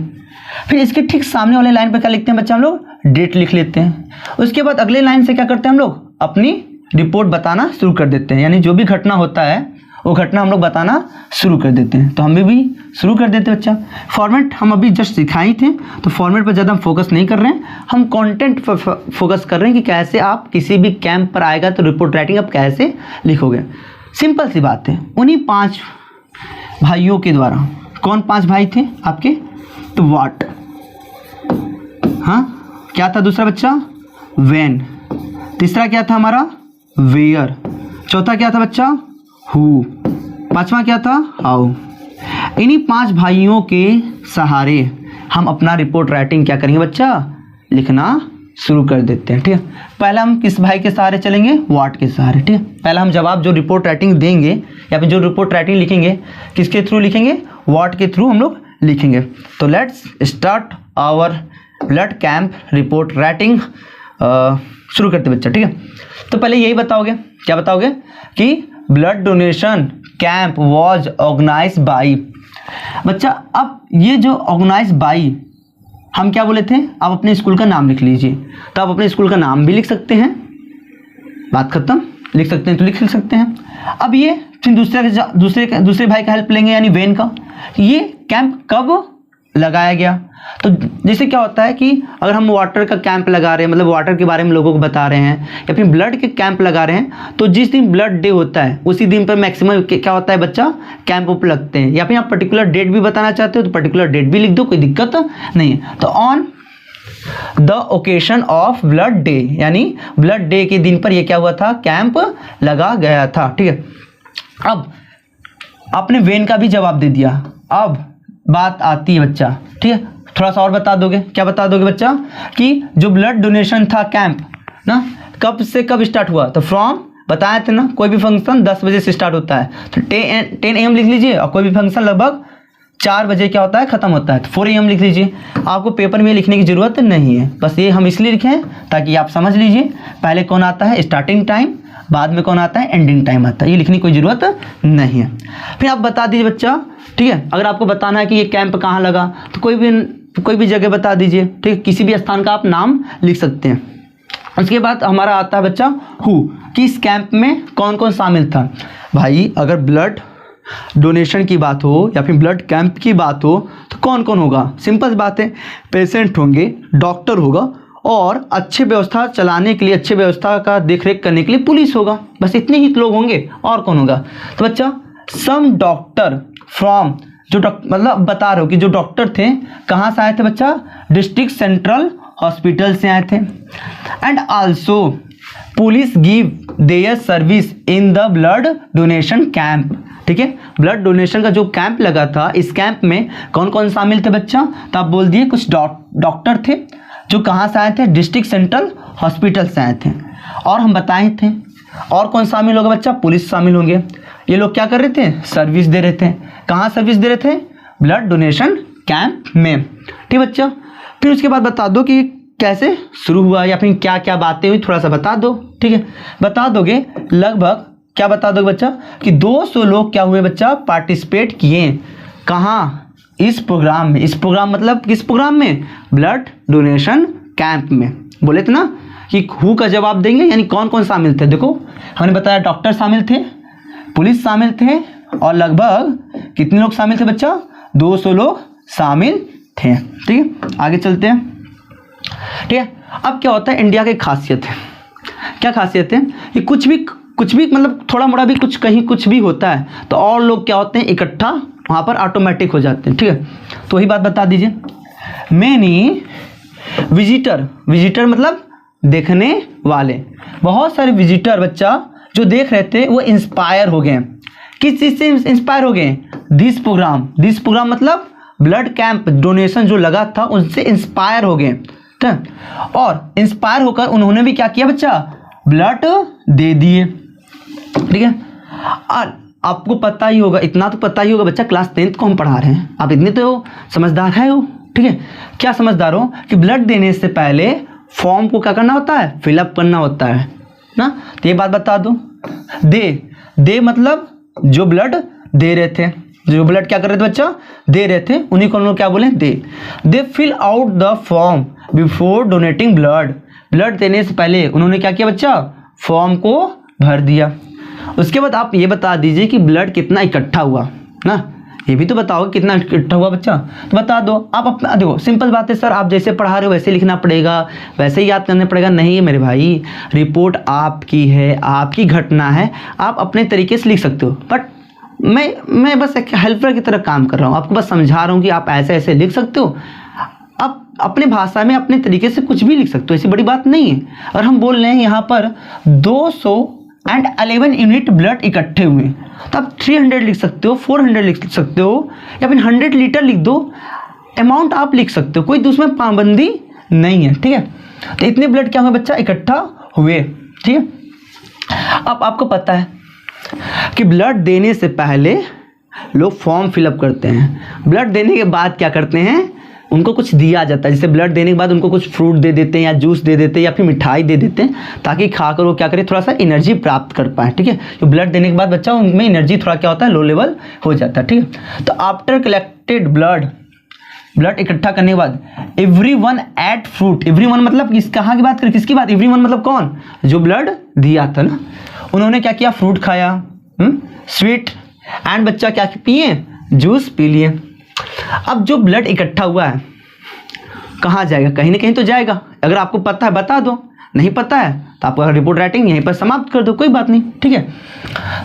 फिर इसके ठीक सामने वाले लाइन पर क्या लिखते हैं बच्चा, हम लोग डेट लिख लेते हैं। उसके बाद अगले लाइन से क्या करते हैं हम लोग, अपनी रिपोर्ट बताना शुरू कर देते हैं, यानी जो भी घटना होता है वो घटना हम लोग बताना शुरू कर देते हैं। तो हम भी शुरू कर देते हैं बच्चा। फॉर्मेट हम अभी जस्ट सिखाए थे, तो फॉर्मेट पर ज़्यादा हम फोकस नहीं कर रहे हैं, हम कंटेंट पर फोकस कर रहे हैं कि कैसे आप किसी भी कैंप पर आएगा तो रिपोर्ट राइटिंग आप कैसे लिखोगे। सिंपल सी बात है, उन्हीं 5 भाइयों के द्वारा। कौन 5 भाई थे आपके, तो व्हाट, हाँ क्या था दूसरा बच्चा, व्हेन, तीसरा क्या था हमारा, वेयर, चौथा क्या था बच्चा, हु, पांचवा क्या था, हाउ। इन्हीं 5 भाइयों के सहारे हम अपना रिपोर्ट राइटिंग क्या करेंगे बच्चा, लिखना शुरू कर देते हैं, ठीक है। पहला हम किस भाई के सहारे चलेंगे, व्हाट के सहारे, ठीक है। पहला हम जवाब जो रिपोर्ट राइटिंग देंगे या फिर जो रिपोर्ट राइटिंग लिखेंगे किसके थ्रू लिखेंगे, व्हाट के थ्रू हम लोग लिखेंगे। तो let's start our blood camp report writing, शुरू करते बच्चा, ठीक है। तो पहले यही बताओगे, क्या बताओगे कि blood donation camp was organise by. बच्चा अब ये जो ऑर्गेनाइज बाई हम क्या बोले थे, आप अपने स्कूल का नाम लिख लीजिए। तो आप अपने स्कूल का नाम भी लिख सकते हैं, बात खत्म, लिख सकते हैं तो लिख सकते हैं। अब ये फिर दूसरे भाई का हेल्प लेंगे, यानी वेन का, ये कैंप कब लगाया गया। तो जैसे क्या होता है कि अगर हम वाटर का कैंप लगा रहे हैं, मतलब वाटर के बारे में लोगों को बता रहे हैं, या फिर ब्लड के कैंप लगा रहे हैं, तो जिस दिन ब्लड डे होता है उसी दिन पर मैक्सिमम क्या होता है बच्चा, कैंप उप लगते हैं। या फिर आप पर्टिकुलर डेट भी बताना चाहते हो तो पर्टिकुलर डेट भी लिख दो, कोई दिक्कत नहीं है। तो on the occasion of blood day, यानी ब्लड डे के दिन पर यह क्या हुआ था, कैंप लगा गया था, ठीक है। अब आपने वेन का भी जवाब दे दिया, अब बात आती है बच्चा, ठीक है, थोड़ा सा और बता दोगे, क्या बता दोगे बच्चा, कि जो ब्लड डोनेशन था कैंप ना, कब से कब स्टार्ट हुआ। तो फ्रॉम बताए थे ना, कोई भी फंक्शन 10 बजे से स्टार्ट होता है, तो 10 AM लिख लीजिए, और कोई भी फंक्शन लगभग 4 बजे क्या होता है, खत्म होता है, तो 4 AM लिख लीजिए। आपको पेपर में लिखने की जरूरत नहीं है, बस ये हम इसलिए लिखे हैं ताकि आप समझ लीजिए पहले कौन आता है, स्टार्टिंग टाइम, बाद में कौन आता है, एंडिंग टाइम आता है। ये लिखने की कोई ज़रूरत नहीं है। फिर आप बता दीजिए बच्चा, ठीक है। अगर आपको बताना है कि ये कैंप कहाँ लगा, तो कोई भी जगह बता दीजिए, ठीक है, किसी भी स्थान का आप नाम लिख सकते हैं। उसके बाद हमारा आता है बच्चा हु, कि इस कैंप में कौन कौन शामिल था। भाई अगर ब्लड डोनेशन की बात हो या फिर ब्लड कैंप की बात हो तो कौन कौन होगा? सिंपल बात है, पेशेंट होंगे, डॉक्टर होगा और अच्छे व्यवस्था चलाने के लिए, अच्छे व्यवस्था का देखरेख करने के लिए पुलिस होगा। बस इतने ही लोग होंगे, और कौन होगा? तो बच्चा सम डॉक्टर फ्रॉम, जो मतलब बता रहे हो कि जो डॉक्टर थे कहाँ से आए थे बच्चा? डिस्ट्रिक्ट सेंट्रल हॉस्पिटल से आए थे। And also police give their service in the blood donation camp. ठीक है, ब्लड डोनेशन का जो कैंप लगा था, इस कैंप में कौन कौन शामिल थे बच्चा? तो आप बोल दिए कुछ डॉक्टर थे जो कहाँ से आए थे? डिस्ट्रिक्ट सेंट्रल हॉस्पिटल से आए थे। और हम बताए थे, और कौन शामिल होगा बच्चा? पुलिस शामिल होंगे। ये लोग क्या कर रहे थे? सर्विस दे रहे थे। कहाँ सर्विस दे रहे थे? ब्लड डोनेशन कैंप में। ठीक बच्चा, फिर उसके बाद बता दो कि कैसे शुरू हुआ या फिर क्या क्या बातें हुई, थोड़ा सा बता दो। ठीक है, बता दोगे लगभग, क्या बता दोगे बच्चा? कि 200 लोग क्या हुए बच्चा? पार्टिसिपेट किए। कहाँ? इस प्रोग्राम में। इस प्रोग्राम मतलब किस प्रोग्राम में? ब्लड डोनेशन कैंप में। बोले थे ना कि हु का जवाब देंगे, यानी कौन कौन शामिल थे। देखो हमने बताया डॉक्टर शामिल थे, पुलिस शामिल थे, और लगभग कितने लोग शामिल थे बच्चा? 200 लोग शामिल थे। ठीक है, आगे चलते हैं। ठीक है, अब क्या होता है, इंडिया की खासियत है। क्या खासियत है? कि कुछ भी मतलब थोड़ा मोड़ा भी कुछ कहीं कुछ भी होता है तो और लोग क्या होते हैं? इकट्ठा वहाँ पर ऑटोमेटिक हो जाते हैं। ठीक है, तो वही बात बता दीजिए। मैनी विजिटर मतलब देखने वाले, बहुत सारे विजिटर बच्चा जो देख रहे थे वो इंस्पायर हो गए। किस चीज़ से इंस्पायर हो गए? दिस प्रोग्राम मतलब ब्लड कैंप डोनेशन जो लगा था उनसे इंस्पायर हो गए। ठीक, और इंस्पायर होकर उन्होंने भी क्या किया बच्चा? ब्लड दे दिए। ठीक है, और आपको पता ही होगा, इतना तो पता ही होगा बच्चा, क्लास 10th को हम पढ़ा रहे हैं, आप इतने तो समझदार है हो। ठीक है, क्या समझदार हो कि ब्लड देने से पहले फॉर्म को क्या करना होता है? फिलअप करना होता है ना। तो ये बात बता दो। दे मतलब जो ब्लड दे रहे थे, जो ब्लड क्या कर रहे थे बच्चा? दे रहे थे, उन्हीं को हम लोग क्या बोले? They fill out the form before donating blood देने से पहले उन्होंने क्या किया बच्चा? फॉर्म को भर दिया। उसके बाद आप ये बता दीजिए कि ब्लड कितना इकट्ठा हुआ ना, ये भी तो बताओ कितना इकट्ठा हुआ बच्चा। तो बता दो आप अपना। देखो सिंपल बात है सर, आप जैसे पढ़ा रहे हो वैसे लिखना पड़ेगा, वैसे ही याद करना पड़ेगा। नहीं मेरे भाई, रिपोर्ट आपकी है, आपकी घटना है, आप अपने तरीके से लिख सकते हो। बट मैं बस एक हेल्पर की तरह काम कर रहा हूँ, आपको बस समझा रहा हूँ कि आप ऐसे ऐसे लिख सकते हो। आप अपने भाषा में अपने तरीके से कुछ भी लिख सकते हो, ऐसी बड़ी बात नहीं है। और हम बोल रहे हैं यहाँ पर 211 यूनिट ब्लड इकट्ठे हुए, तो आप 300 लिख सकते हो, 400 लिख सकते हो, या फिर 100 लीटर लिख दो। अमाउंट आप लिख सकते हो, कोई उसमें पाबंदी नहीं है। ठीक है, तो इतने ब्लड क्या हुए बच्चा? इकट्ठा हुए। ठीक है, अब आपको पता है कि ब्लड देने से पहले लोग फॉर्म फिलअप करते हैं, ब्लड देने के बाद क्या करते हैं? उनको कुछ दिया जाता है। जैसे ब्लड देने के बाद उनको कुछ फ्रूट दे देते हैं, या जूस दे देते हैं, या फिर मिठाई दे देते हैं, ताकि खाकर वो क्या करे? थोड़ा सा एनर्जी प्राप्त कर पाए। ठीक है, तो ब्लड देने के बाद बच्चा उनमें एनर्जी थोड़ा क्या होता है? लो लेवल हो जाता है। ठीक है, तो आफ्टर कलेक्टेड ब्लड इकट्ठा करने के बाद एवरीवन एट फ्रूट। एवरीवन मतलब कहाँ की बात करें? किसकी बात? एवरीवन मतलब कौन? जो ब्लड दिया था ना, उन्होंने क्या किया? फ्रूट खाया, स्वीट, एंड बच्चा क्या पिए? जूस पी लिए। अब जो ब्लड इकट्ठा हुआ है कहाँ जाएगा? कहीं ना कहीं तो जाएगा। अगर आपको पता है बता दो, नहीं पता है तो आप रिपोर्ट राइटिंग यहीं पर समाप्त कर दो, कोई बात नहीं। ठीक है,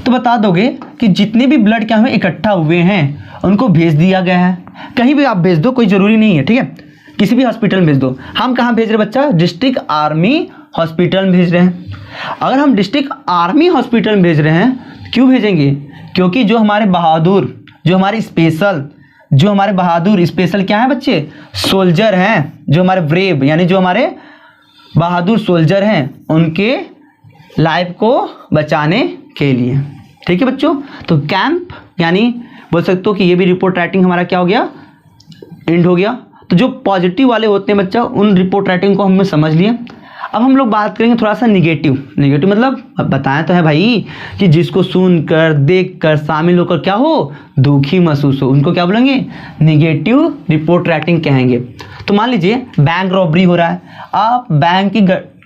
तो बता दोगे कि जितने भी ब्लड क्या हुए इकट्ठा हुए हैं उनको भेज दिया गया है। कहीं भी आप भेज दो, कोई ज़रूरी नहीं है। ठीक है, किसी भी हॉस्पिटल में भेज दो। हम कहाँ भेज रहे बच्चा? डिस्ट्रिक्ट आर्मी हॉस्पिटल में भेज रहे हैं। अगर हम डिस्ट्रिक्ट आर्मी हॉस्पिटल में भेज रहे हैं, क्यों भेजेंगे? क्योंकि जो हमारे बहादुर, जो हमारे बहादुर स्पेशल क्या है बच्चे? सोल्जर हैं, जो हमारे ब्रेव यानी जो हमारे बहादुर सोल्जर हैं, उनके लाइफ को बचाने के लिए। ठीक है बच्चों, तो कैंप यानी बोल सकते हो कि ये भी रिपोर्ट राइटिंग हमारा क्या हो गया? एंड हो गया। तो जो पॉजिटिव वाले होते हैं बच्चा, उन रिपोर्ट राइटिंग को हमने समझ लिया। अब हम लोग बात करेंगे थोड़ा सा निगेटिव मतलब अब बताएं तो है भाई कि जिसको सुनकर देखकर शामिल होकर क्या हो? दुखी महसूस हो, उनको क्या बोलेंगे? निगेटिव रिपोर्ट राइटिंग कहेंगे। तो मान लीजिए बैंक रॉबरी हो रहा है, आप बैंक की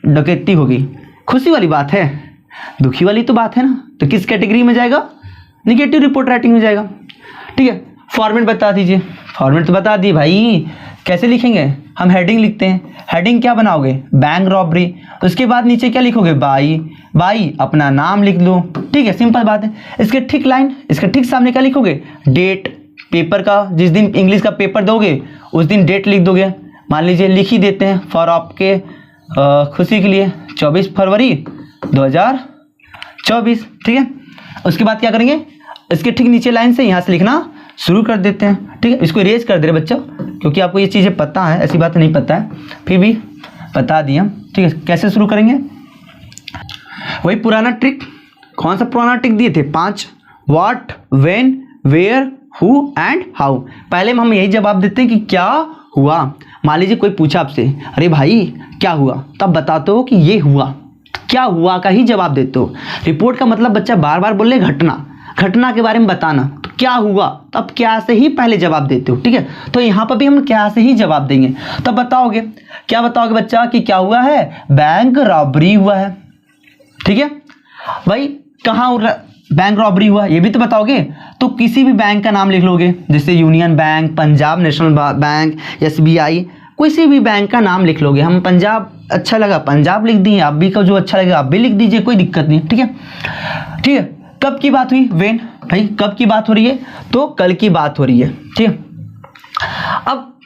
डकैती होगी, खुशी वाली बात है, दुखी वाली तो बात है ना, तो किस कैटेगरी में जाएगा? निगेटिव रिपोर्ट राइटिंग हो जाएगा। ठीक है, फॉर्मेट बता दीजिए। फॉर्मेट तो बता दी भाई, कैसे लिखेंगे हम? हेडिंग लिखते हैं। हेडिंग क्या बनाओगे? Bank robbery. उसके बाद नीचे क्या लिखोगे? बाई अपना नाम लिख लो। ठीक है, सिंपल बात है। इसके ठीक लाइन, इसके ठीक सामने क्या लिखोगे? डेट, पेपर का जिस दिन इंग्लिश का पेपर दोगे उस दिन डेट लिख दोगे। मान लीजिए लिख ही देते हैं फॉर आपके खुशी के लिए 24 फरवरी 2024। ठीक है, उसके बाद क्या करेंगे? इसके ठीक नीचे लाइन से यहाँ से लिखना शुरू कर देते हैं। ठीक है, इसको इरेज कर दे रहे बच्चों, क्योंकि आपको ये चीज़ें पता है, ऐसी बात नहीं पता है, फिर भी बता दिया। ठीक है, कैसे शुरू करेंगे? वही पुराना ट्रिक। कौन सा पुराना ट्रिक दिए थे? 5 what, when, where, who and how. पहले में हम यही जवाब देते हैं कि क्या हुआ। मान लीजिए कोई पूछा आपसे, अरे भाई क्या हुआ, तब बताते हो कि ये हुआ। क्या हुआ का ही जवाब देते हो। रिपोर्ट का मतलब बच्चा बार बार बोल रहे घटना के बारे में बताना, तो क्या हुआ तब क्या से ही पहले जवाब देते हो। ठीक है, तो यहाँ पर भी हम क्या से ही जवाब देंगे। तब बताओगे, क्या बताओगे बच्चा कि क्या हुआ है? बैंक रॉबरी हुआ है। ठीक है भाई, कहाँ बैंक रॉबरी हुआ ये भी तो बताओगे। तो किसी भी बैंक का नाम लिख लोगे, जैसे union bank, Punjab national bank, SBI, किसी भी बैंक का नाम लिख लोगे। हम पंजाब अच्छा लगा पंजाब लिख दिए, आप भी का जो अच्छा लगा आप भी लिख दीजिए, कोई दिक्कत नहीं। ठीक है, ठीक है। कब की बात हुई? वेन। भाई कब की बात हो रही है? तो कल की बात हो रही है। ठीक है, अब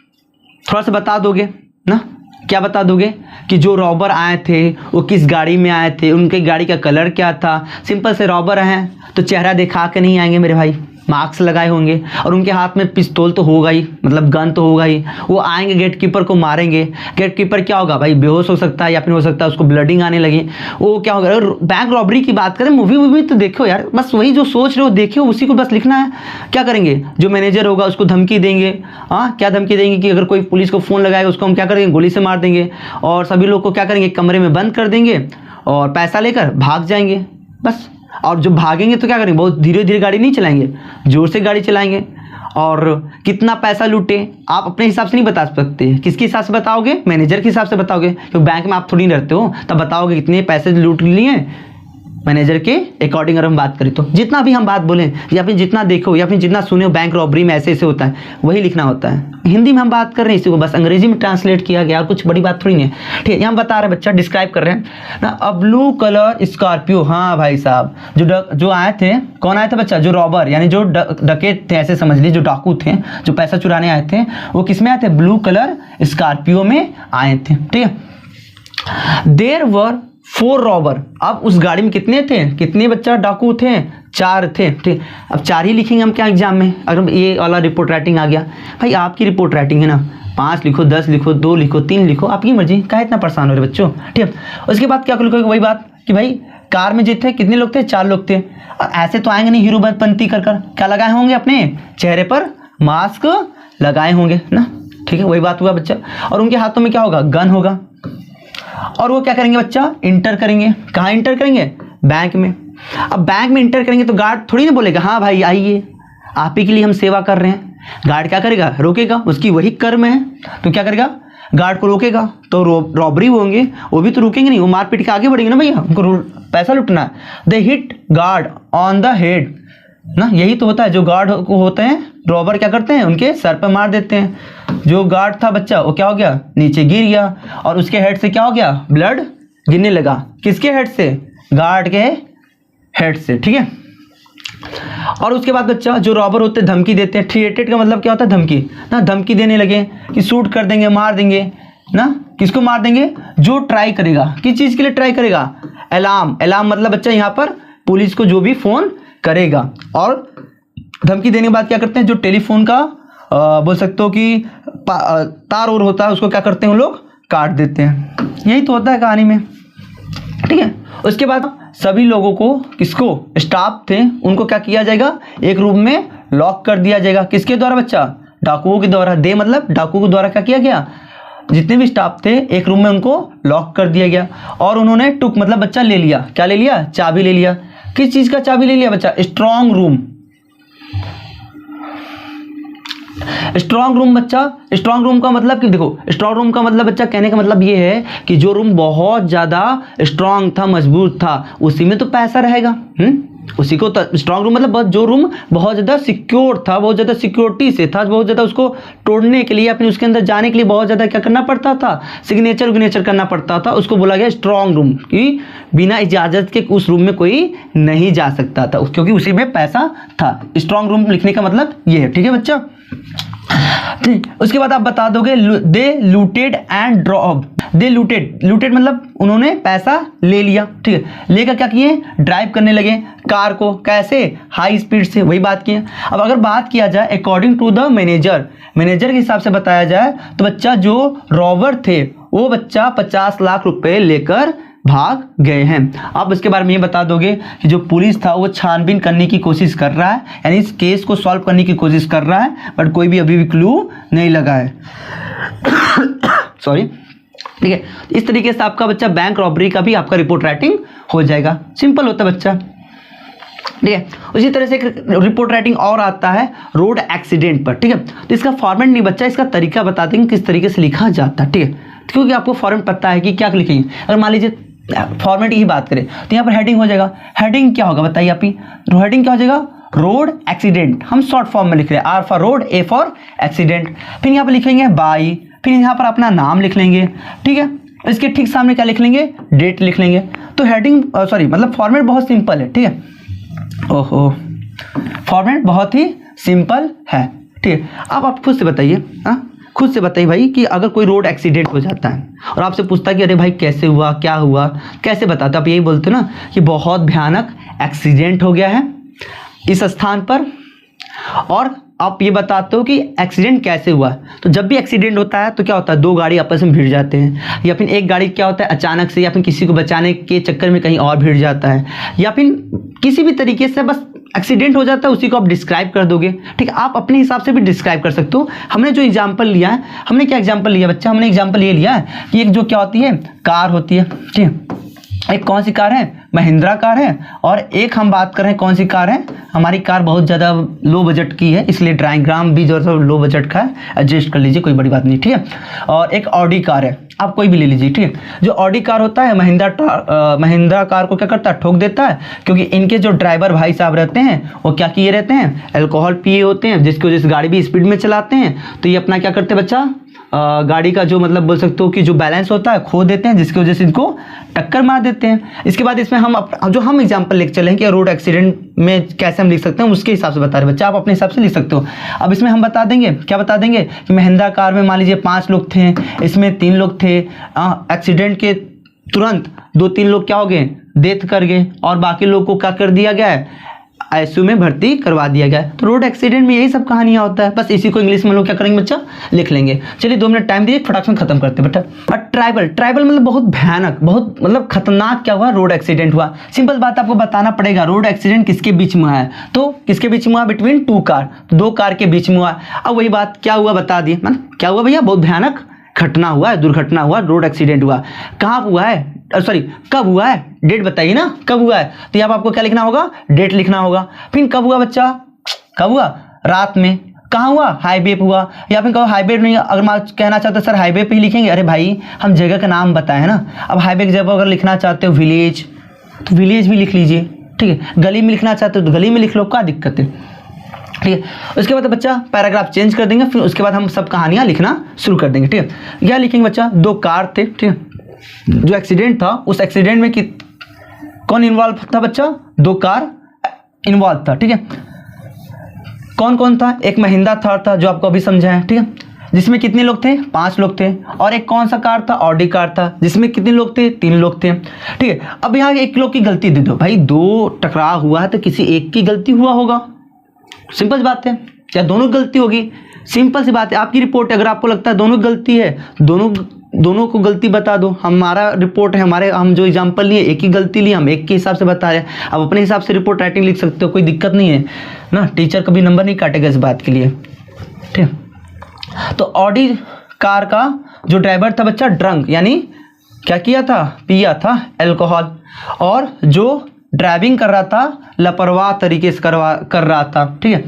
थोड़ा सा बता दोगे ना, क्या बता दोगे कि जो रॉबर आए थे वो किस गाड़ी में आए थे, उनके गाड़ी का कलर क्या था। सिंपल से रॉबर हैं तो चेहरा दिखा के नहीं आएंगे मेरे भाई, मास्क लगाए होंगे और उनके हाथ में पिस्तौल तो होगा ही, मतलब गन तो होगा ही। वो आएंगे गेट कीपर को मारेंगे। गेट कीपर क्या होगा भाई? बेहोश हो सकता है या फिर हो सकता है उसको ब्लडिंग आने लगे। वो क्या होगा? अगर बैंक रॉबरी की बात करें, मूवी तो देखो यार, बस वही जो सोच रहे हो देखियो, उसी को बस लिखना है। क्या करेंगे? जो मैनेजर होगा उसको धमकी देंगे। हाँ, क्या धमकी देंगे कि अगर कोई पुलिस को फ़ोन लगाएगा उसको हम क्या करेंगे? गोली से मार देंगे। और सभी लोग को क्या करेंगे? कमरे में बंद कर देंगे और पैसा लेकर भाग जाएंगे बस। और जब भागेंगे तो क्या करेंगे? बहुत धीरे धीरे गाड़ी नहीं चलाएंगे, जोर से गाड़ी चलाएंगे। और कितना पैसा लूटे आप अपने हिसाब से नहीं बता सकते। किसके हिसाब से बताओगे? मैनेजर के हिसाब से बताओगे, क्योंकि बैंक में आप थोड़ी नहीं रहते हो, तब बताओगे कितने पैसे लूट लिए मैनेजर के अकॉर्डिंग। अगर हम बात करें तो जितना भी हम बात बोलें या फिर जितना देखो या फिर जितना सुने हो बैंक रॉबरी में ऐसे ऐसे होता है, वही लिखना होता है। हिंदी में हम बात कर रहे हैं, इसी को बस अंग्रेजी में ट्रांसलेट किया गया, कुछ बड़ी बात थोड़ी नहीं है। ठीक है, यहाँ बता रहे बच्चा, डिस्क्राइब कर रहे हैं ना, अ ब्लू कलर स्कॉर्पियो। हाँ भाई साहब, जो आए थे, कौन आए थे बच्चा? जो रॉबर यानी जो डकैत थे, ऐसे समझ लीजिए, जो डाकू थे, जो पैसा चुराने आए थे, वो किस में आए थे? ब्लू कलर स्कॉर्पियो में आए थे। ठीक है, देयर वर 4 रॉबर। अब उस गाड़ी में कितने थे? कितने बच्चा डाकू थे? 4 थे। ठीक, अब 4 ही लिखेंगे हम क्या एग्जाम में, अगर ये वाला रिपोर्ट राइटिंग आ गया। भाई आपकी रिपोर्ट राइटिंग है ना, 5 लिखो, 10 लिखो, 2 लिखो, 3 लिखो, आपकी मर्जी। काहे इतना परेशान हो रहे बच्चों? ठीक है, उसके बाद क्या लिखोगे? वही बात कि भाई कार में जो थे कितने लोग थे? 4 लोग थे। और ऐसे तो आएंगे नहीं हीरोपंती कर क्या लगाए होंगे? अपने चेहरे पर मास्क लगाए होंगे ना। ठीक है, वही बात हुआ बच्चा। और उनके हाथों में क्या होगा? गन होगा। और वो क्या करेंगे बच्चा? इंटर करेंगे। कहाँ इंटर करेंगे? बैंक में। अब बैंक में इंटर करेंगे तो गार्ड थोड़ी ना बोलेगा हाँ भाई आइए, आप ही के लिए हम सेवा कर रहे हैं। गार्ड क्या करेगा? रोकेगा, उसकी वही कर्म है। तो क्या करेगा? गार्ड को रोकेगा। तो रॉबरी होंगे, वो भी तो रुकेंगे नहीं, वो मारपीट के आगे बढ़ेंगे ना भैया, उनको पैसा लुटना है। They hit guard on the head ना, यही तो होता है। जो गार्ड को होते हैं रॉबर क्या करते हैं? उनके सर पर मार देते हैं। जो गार्ड था बच्चा वो क्या हो गया? नीचे गिर गया और उसके हेड से क्या हो गया? ब्लड गिरने लगा। किसके हेड से? गार्ड के हेड से। ठीक है, और उसके बाद बच्चा जो रॉबर होते हैं धमकी देते हैं। थ्रेटेड का मतलब क्या होता है? धमकी ना, धमकी देने लगे कि शूट कर देंगे, मार देंगे ना। किसको मार देंगे? जो ट्राई करेगा। किस चीज़ के लिए ट्राई करेगा? अलार्म। अलार्म मतलब बच्चा यहाँ पर पुलिस को जो भी फ़ोन करेगा। और धमकी देने के बाद क्या करते हैं? जो टेलीफोन का बोल सकते हो कि तार और होता है, उसको क्या करते हैं? वो लोग काट देते हैं। यही तो होता है कहानी में। ठीक है, उसके बाद सभी लोगों को, किसको? स्टाफ थे, उनको क्या किया जाएगा? एक रूम में लॉक कर दिया जाएगा। किसके द्वारा बच्चा? डाकुओं के द्वारा। दे मतलब डाकुओं के द्वारा क्या किया गया? जितने भी स्टाफ थे एक रूम में उनको लॉक कर दिया गया। और उन्होंने टुक मतलब बच्चा ले लिया। क्या ले लिया? चाबी ले लिया। किस चीज का चाबी ले लिया बच्चा? Strong room. स्ट्रॉन्ग रूम बच्चा, स्ट्रॉन्ग रूम का मतलब कि देखो, स्ट्रॉन्ग रूम का मतलब बच्चा कहने का मतलब ये है कि जो रूम बहुत ज्यादा स्ट्रॉन्ग था, मजबूत था, उसी में तो पैसा रहेगा। उसी को स्ट्रांग रूम मतलब जो रूम बहुत ज़्यादा सिक्योर था, बहुत ज़्यादा सिक्योरिटी से था, बहुत ज़्यादा उसको तोड़ने के लिए अपने उसके अंदर जाने के लिए बहुत ज़्यादा क्या करना पड़ता था, सिग्नेचर करना पड़ता था, उसको बोला गया स्ट्रांग रूम कि बिना इजाज़त के उस रूम में कोई नहीं जा सकता था, क्योंकि उसी में पैसा था। स्ट्रांग रूम लिखने का मतलब ये है, ठीक है बच्चा। उसके बाद आप बता दोगे they looted and drop. They looted मतलब उन्होंने पैसा ले लिया, ठीक है, लेकर क्या किए, ड्राइव करने लगे कार को, कैसे, हाई स्पीड से, वही बात की। अब अगर बात किया जाए अकॉर्डिंग टू द मैनेजर के हिसाब से बताया जाए तो बच्चा जो रॉबर थे वो बच्चा 50 लाख रुपए लेकर भाग गए हैं। आप इसके बारे में ये बता दोगे कि जो पुलिस था वो छानबीन करने की कोशिश कर रहा है, यानी इस केस को सॉल्व करने की कोशिश कर रहा है, बट कोई भी अभी भी क्लू नहीं लगा है। सॉरी, ठीक है। इस तरीके से आपका बच्चा बैंक रॉबरी का भी आपका रिपोर्ट राइटिंग हो जाएगा। सिंपल होता है बच्चा, ठीक है। उसी तरह से एक रिपोर्ट राइटिंग और आता है रोड एक्सीडेंट पर, ठीक है। तो इसका फॉर्मेट नहीं बच्चा, इसका तरीका बता देंगे किस तरीके से लिखा जाता है, ठीक है, क्योंकि आपको फॉर्मेट पता है कि क्या लिखेंगे। अगर मान लीजिए फॉर्मेट की बात करें तो यहाँ पर हेडिंग हो जाएगा, हेडिंग क्या होगा बताइए आप ही, हेडिंग क्या हो जाएगा, रोड एक्सीडेंट, हम शॉर्ट फॉर्म में लिख रहे हैं, R for road, A for accident. फिर यहाँ पर लिखेंगे बाई, फिर यहाँ पर अपना नाम लिख लेंगे, ठीक है। इसके ठीक सामने क्या लिख लेंगे, डेट लिख लेंगे। तो हेडिंग मतलब फॉर्मेट बहुत सिंपल है, ठीक है। ओहो, फॉर्मेट बहुत ही सिंपल है, ठीक है। अब आप खुद से बताइए, खुद से बताइए भाई कि अगर कोई रोड एक्सीडेंट हो जाता है और आपसे पूछता है कि अरे भाई कैसे हुआ, क्या हुआ, कैसे बताते, आप यही बोलते हो ना कि बहुत भयानक एक्सीडेंट हो गया है इस स्थान पर, और आप ये बताते हो कि एक्सीडेंट कैसे हुआ। तो जब भी एक्सीडेंट होता है तो क्या होता है, दो गाड़ी आपस में भिड़ जाते हैं, या फिर एक गाड़ी क्या होता है अचानक से, या फिर किसी को बचाने के चक्कर में कहीं और भिड़ जाता है, या फिर किसी भी तरीके से बस एक्सीडेंट हो जाता है, उसी को आप डिस्क्राइब कर दोगे, ठीक है। आप अपने हिसाब से भी डिस्क्राइब कर सकते हो। हमने जो एग्जाम्पल लिया है, हमने क्या एग्जाम्पल लिया बच्चा, हमने एग्जाम्पल ये लिया है कि एक जो क्या होती है कार होती है, ठीक है। एक कौन सी कार है, महिंद्रा कार है, और एक हम बात कर रहे हैं कौन सी कार है, हमारी कार बहुत ज़्यादा लो बजट की है, इसलिए डायग्राम भी जो है लो बजट का है, एडजस्ट कर लीजिए, कोई बड़ी बात नहीं, ठीक है। और एक ऑडी कार है, आप कोई भी ले लीजिए, ठीक है। जो ऑडी कार होता है महिंद्रा कार को क्या करता है, ठोक देता है, क्योंकि इनके जो ड्राइवर भाई साहब रहते हैं वो क्या किए रहते हैं, अल्कोहल पिए होते हैं, जिसकी वजह से गाड़ी भी स्पीड में चलाते हैं। तो ये अपना क्या करते हैं बच्चा, गाड़ी का जो मतलब बोल सकते हो कि जो बैलेंस होता है खो देते हैं, जिसकी वजह से इनको टक्कर मार देते हैं। इसके बाद इसमें हम एग्जांपल लेकर चलें कि रोड एक्सीडेंट में कैसे हम लिख सकते हैं, उसके हिसाब से बता रहे बच्चा, आप अपने हिसाब से लिख सकते हो। अब इसमें हम बता देंगे, क्या बता देंगे कि महिंद्रा कार में मान लीजिए 5 लोग थे, इसमें 3 लोग थे, एक्सीडेंट के तुरंत 2-3 लोग क्या हो गए, डेथ कर गए, और बाकी लोग को क्या कर दिया गया है, आईसीयू में भर्ती करवा दिया गया। तो रोड एक्सीडेंट में यही सब कहानियां होता है, बस इसी को इंग्लिश में लोग क्या करेंगे बच्चा, लिख लेंगे। चलिए 2 मिनट टाइम दीजिए, फटाक से खत्म करते हैं बेटा। और ट्राइबल मतलब बहुत भयानक, बहुत मतलब खतरनाक क्या हुआ, रोड एक्सीडेंट हुआ। सिंपल बात आपको बताना पड़ेगा, रोड एक्सीडेंट किसके बीच में हुआ है, तो किसके बीच में हुआ, बिटवीन 2 कार, तो 2 कार के बीच में हुआ। अब वही बात क्या हुआ बता दिए, मतलब क्या हुआ भैया, बहुत भयानक घटना हुआ है, दुर्घटना हुआ, रोड एक्सीडेंट हुआ। कहाँ हुआ है, कब हुआ है, डेट बताइए ना, कब हुआ है। तो यहाँ पर आपको क्या लिखना होगा, डेट लिखना होगा। फिर कब हुआ बच्चा, कब हुआ, रात में। कहाँ हुआ, हाईवे पे हुआ, या फिर कहो हाईवे नहीं, अगर मैं कहना चाहते सर हाईवे पे ही लिखेंगे, अरे भाई हम जगह का नाम बताए ना। अब हाईवे की जगह अगर लिखना चाहते हो विलेज, तो विलेज भी लिख लीजिए, ठीक है। गली में लिखना चाहते हो तो गली में लिख लो, क्या दिक्कत है, ठीक है। उसके बाद बच्चा पैराग्राफ चेंज कर देंगे, फिर उसके बाद हम सब कहानियां लिखना शुरू कर देंगे, ठीक है। क्या लिखेंगे बच्चा, 2 कार थे, ठीक है। जो एक्सीडेंट था, उस एक्सीडेंट में कौन इन्वॉल्व था बच्चा, 2 कार इन्वॉल्व था, ठीक है। कौन कौन था, एक महिंद्रा थार था जो आपको अभी समझा है, ठीक है, जिसमें कितने लोग थे, 5 लोग थे। और एक कौन सा कार था, ऑडी कार था, जिसमें कितने लोग थे, 3 लोग थे, ठीक है। अब यहाँ 1 लोग की गलती दे दो भाई, 2 टकराव हुआ है तो किसी एक की गलती हुआ होगा, सिंपल बात है, क्या दोनों की गलती होगी, सिंपल सी बात है। आपकी रिपोर्ट है, अगर आपको लगता है दोनों की गलती है, दोनों को गलती बता दो। हमारा रिपोर्ट है, हम जो एग्जाम्पल लिए एक ही गलती ली, हम एक के हिसाब से बता रहे हैं। आप अपने हिसाब से रिपोर्ट राइटिंग लिख सकते हो, कोई दिक्कत नहीं है ना, टीचर कभी नंबर नहीं काटेगा इस बात के लिए, ठीक। तो ऑडी कार का जो ड्राइवर था बच्चा ड्रंक, यानी क्या किया था, पिया था अल्कोहल, और जो ड्राइविंग कर रहा था लापरवाह तरीके से कर रहा था, ठीक है।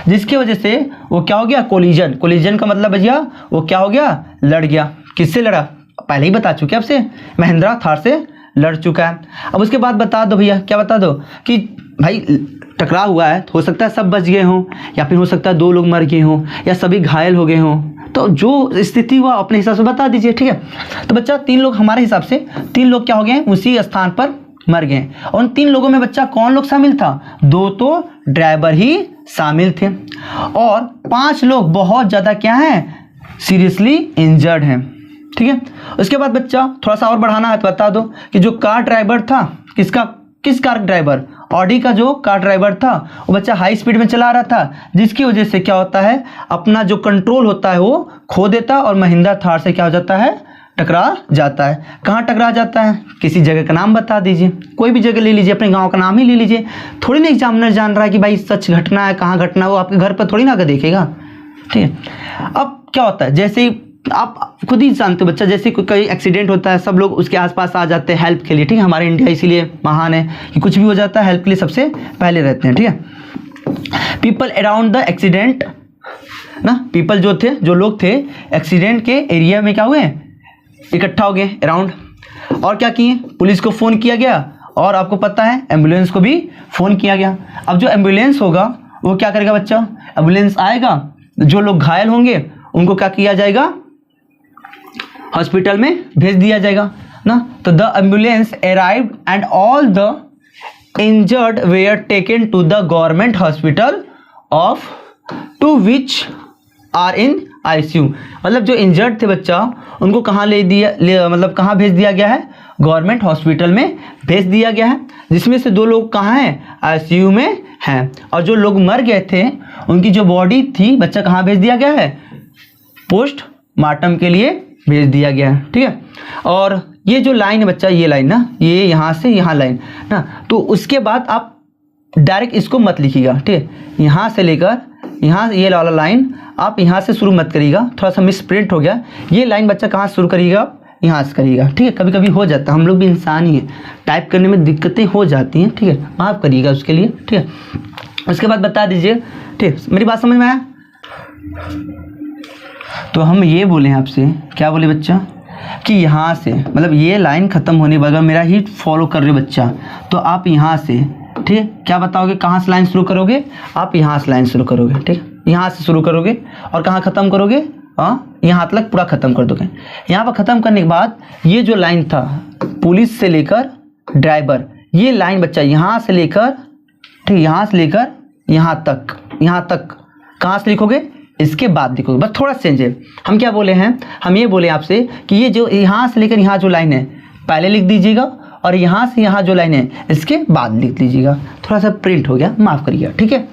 जिसकी वजह से वो क्या हो गया, कोलिजन का मतलब भैया वो क्या हो गया, लड़ गया। किससे लड़ा, पहले ही बता चुके आपसे, महिंद्रा थार से लड़ चुका है। अब उसके बाद बता दो भैया, क्या बता दो कि भाई टकराव हुआ है, तो हो सकता है सब बच गए हों, या फिर हो सकता है 2 लोग मर गए हों, या सभी घायल हो गए हों। तो जो स्थिति हुआ अपने हिसाब से बता दीजिए, ठीक है। तो बच्चा 3 लोग, हमारे हिसाब से 3 लोग क्या हो गए, उसी स्थान पर मर गए। और उन 3 लोगों में बच्चा कौन लोग शामिल था, 2 तो ड्राइवर ही शामिल थे, और 5 लोग बहुत ज़्यादा क्या हैं, सीरियसली इंजर्ड हैं, ठीक है। उसके बाद बच्चा थोड़ा सा और बढ़ाना है तो बता दो कि जो कार ड्राइवर था, किस कार ड्राइवर, ऑडी का जो कार ड्राइवर था, वो बच्चा हाई स्पीड में चला रहा था, जिसकी वजह से क्या होता है, अपना जो कंट्रोल होता है वो खो देता और महिंद्रा थार से क्या हो जाता है, टकरा जाता है। कहाँ टकरा जाता है, किसी जगह का नाम बता दीजिए, कोई भी जगह ले लीजिए, अपने गांव का नाम ही ले लीजिए। थोड़ी ना एग्जामिनर जान रहा है कि भाई सच घटना है, कहाँ घटना है, वो आपके घर पर थोड़ी ना आकर देखेगा, ठीक है। अब क्या होता है, जैसे ही आप खुद ही जानते हो बच्चा, जैसे कोई एक्सीडेंट होता है, सब लोग उसके आसपास आ जाते हैं हेल्प के लिए, ठीक है। हमारे इंडिया इसीलिए महान है कि कुछ भी हो जाता है हेल्प के लिए सबसे पहले रहते हैं, ठीक है। पीपल अराउंड द एक्सीडेंट ना, पीपल जो लोग थे एक्सीडेंट के एरिया में क्या हुए, इकट्ठा हो गए अराउंड, और क्या किए, पुलिस को फ़ोन किया गया, और आपको पता है एम्बुलेंस को भी फ़ोन किया गया। अब जो एम्बुलेंस होगा वो क्या करेगा बच्चा, एम्बुलेंस आएगा, जो लोग घायल होंगे उनको क्या किया जाएगा, हॉस्पिटल में भेज दिया जाएगा ना। तो the ambulance arrived and all the injured were taken to the government hospital of to which are in ICU. मतलब जो इंजर्ड थे बच्चा, उनको कहाँ मतलब कहाँ भेज दिया गया है, गवर्नमेंट हॉस्पिटल में भेज दिया गया है, जिसमें से 2 लोग कहाँ हैं, आईसीयू में हैं, और जो लोग मर गए थे उनकी जो बॉडी थी बच्चा कहाँ भेज दिया गया है, पोस्टमार्टम के लिए भेज दिया गया है, ठीक है। और ये जो लाइन है बच्चा, ये लाइन ना, ये यहाँ से यहाँ लाइन ना, तो उसके बाद आप डायरेक्ट इसको मत लिखिएगा, ठीक है। यहाँ से लेकर यहाँ, ये वाला लाइन आप यहाँ से शुरू मत करिएगा, थोड़ा सा मिस प्रिंट हो गया। ये लाइन बच्चा कहाँ से शुरू करिएगा, यहाँ से करिएगा, ठीक है। कभी कभी हो जाता है, हम लोग भी इंसान ही हैं, टाइप करने में दिक्कतें हो जाती हैं, ठीक है, माफ़ करिएगा उसके लिए, ठीक है। उसके बाद बता दीजिए, ठीक, मेरी बात समझ में आया। तो हम ये बोले हैं आपसे, क्या बोले बच्चा, कि यहाँ से मतलब ये लाइन ख़त्म होने पर, अगर मेरा ही फॉलो कर रहे हो बच्चा, तो आप यहाँ से, ठीक है, क्या बताओगे, कहाँ से लाइन शुरू करोगे, आप यहाँ से लाइन शुरू करोगे, ठीक है, यहाँ से शुरू करोगे और कहाँ ख़त्म करोगे, हाँ, यहाँ तक पूरा ख़त्म कर दोगे। यहाँ पर ख़त्म करने के बाद ये जो लाइन था पुलिस से लेकर ड्राइवर, ये लाइन बच्चा यहाँ से लेकर, ठीक, यहाँ से लेकर यहाँ तक कहाँ से लिखोगे, इसके बाद लिखोगे, बस थोड़ा चेंज है। हम क्या बोले हैं, हम ये बोले आपसे कि ये जो यहाँ से लेकर यहाँ जो लाइन है पहले लिख दीजिएगा, और यहाँ से यहाँ जो लाइन है इसके बाद लिख लीजिएगा। थोड़ा सा प्रिंट हो गया, माफ़ करिएगा, ठीक है।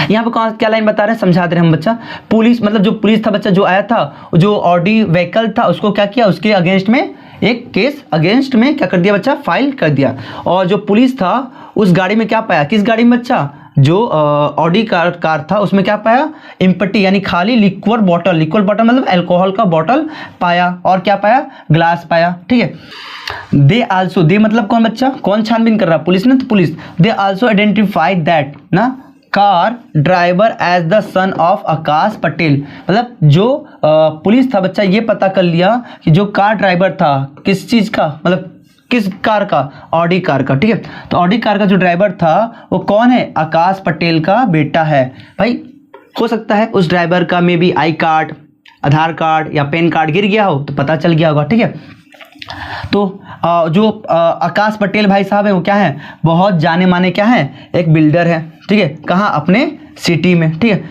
यहाँ पर कौन क्या लाइन बता रहे हैं, समझा दे रहे हैं हम बच्चा। पुलिस मतलब जो पुलिस था बच्चा, जो आया था, जो ऑडी व्हीकल था, उसको क्या किया, उसके अगेंस्ट में एक केस अगेंस्ट में क्या कर दिया बच्चा, फाइल कर दिया। और जो पुलिस था उस गाड़ी में क्या पाया, किस गाड़ी में बच्चा, जो ऑडी कार था उसमें क्या पाया, एम्प्टी यानी खाली लिक्विड बॉटल मतलब अल्कोहल का बॉटल पाया, और क्या पाया, ग्लास पाया, ठीक है। दे आल्सो, दे मतलब कौन बच्चा, कौन छानबीन कर रहा, पुलिस ने, तो police, they also identified that ना car driver as the son of Akash Patel. मतलब जो पुलिस था बच्चा, ये पता कर लिया कि जो कार ड्राइवर था किस चीज़ का, मतलब किस कार का, ऑडी कार का, ठीक है। तो ऑडी कार का जो ड्राइवर था वो कौन है, आकाश पटेल का बेटा है। भाई हो सकता है उस ड्राइवर का में भी आई कार्ड, आधार कार्ड या पैन कार्ड गिर गया हो तो पता चल गया होगा, ठीक है। तो जो आकाश पटेल भाई साहब है वो क्या है, बहुत जाने माने क्या है, एक बिल्डर है, ठीक है, कहाँ, अपने सिटी में, ठीक है।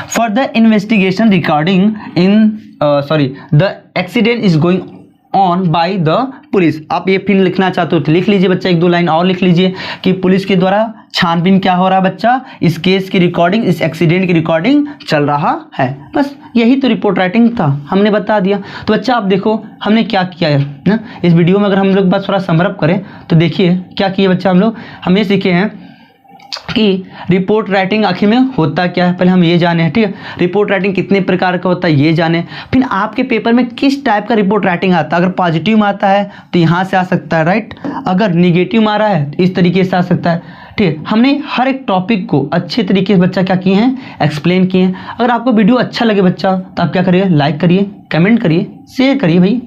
For the investigation regarding the accident is going on by the police. आप ये फिर लिखना चाहते हो तो लिख लीजिए बच्चा, 1-2 लाइन और लिख लीजिए कि पुलिस के द्वारा छानबीन क्या हो रहा है बच्चा, इस केस की रिकॉर्डिंग, इस एक्सीडेंट की रिकॉर्डिंग चल रहा है। बस यही तो रिपोर्ट राइटिंग था, हमने बता दिया। तो बच्चा आप देखो हमने क्या किया है ना, इस वीडियो में अगर हम लोग बस थोड़ा समरअप करें तो देखिए क्या किए बच्चा, हम ये सीखे हैं कि रिपोर्ट राइटिंग आखिर में होता क्या है, पहले हम ये जाने हैं, ठीक है। रिपोर्ट राइटिंग कितने प्रकार का होता है ये जाने, फिर आपके पेपर में किस टाइप का रिपोर्ट राइटिंग आता है। अगर पॉजिटिव में आता है तो यहाँ से आ सकता है, राइट, अगर निगेटिव में आ रहा है तो इस तरीके से आ सकता है, ठीक है। हमने हर एक टॉपिक को अच्छे तरीके से बच्चा क्या किए हैं, एक्सप्लेन किए हैं। अगर आपको वीडियो अच्छा लगे बच्चा तो आप क्या करिए, लाइक करिए, कमेंट करिए, शेयर करिए भाई।